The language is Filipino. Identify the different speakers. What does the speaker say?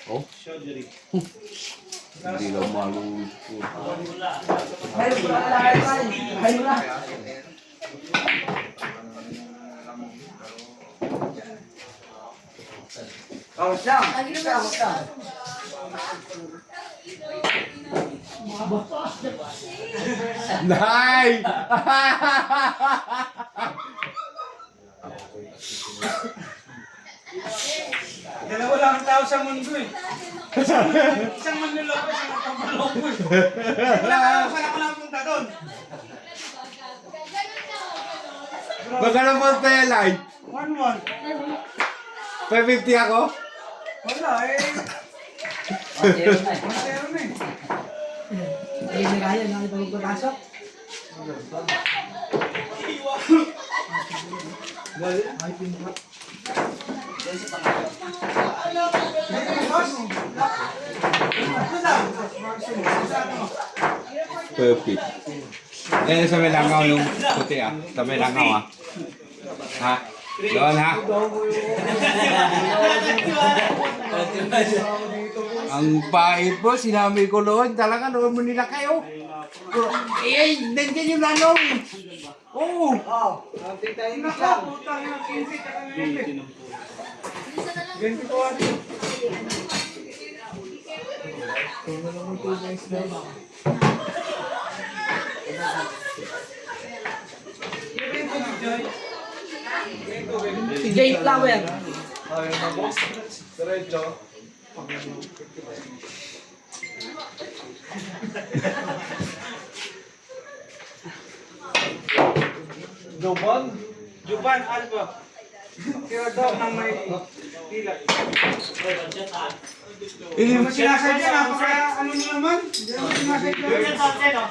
Speaker 1: Oh? Hindi lang malulupot.
Speaker 2: Kaos lang. Kaos lang.
Speaker 1: Nay!
Speaker 2: Dalawa lang ang tao sa mundo eh. Isang manluloko, isang magpamaloko eh. Wala ko lang punta doon.
Speaker 1: Magkano po tayo, Lai?
Speaker 2: 1-1.
Speaker 1: 550 ako?
Speaker 2: Wala eh. Masero na eh.
Speaker 3: Ay, nagaya, nakita mo pagpasok? Ay, pinto.
Speaker 1: Perfect. Eh, sa may langaw yung puti ah. Sa may langaw ah. Ha? Doon ha? Ang pait po, sinami ko noon. Talaga noon mo nila kayo. Eh, nandiyan yung langaw. Oo.
Speaker 2: Nakaputang ng 15 ka ng 20 ko ano.
Speaker 3: Jay Flower.
Speaker 2: Juban Alba. Kaya daw nang may tila. Hindi mo sinasadya, napaka ano nyo naman? Hindi mo sinasadya.